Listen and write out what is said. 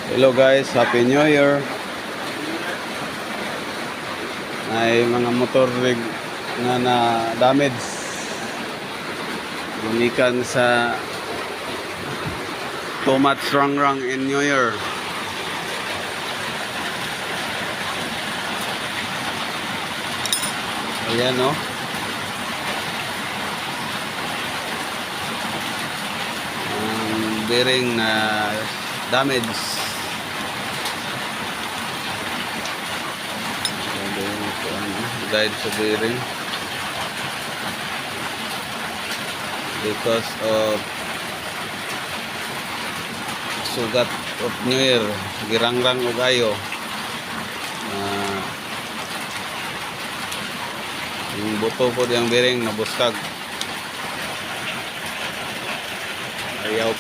Hello guys, Happy New Year. Ay mga motor rig nga na damage. Gumikan sa too much rang in New Year. Ayan no. Ang bearing na damage. Guide sa bearing because of sugat of New Year, girangrang o gayo. Yung buto po yung bearing nabuskag, ayaw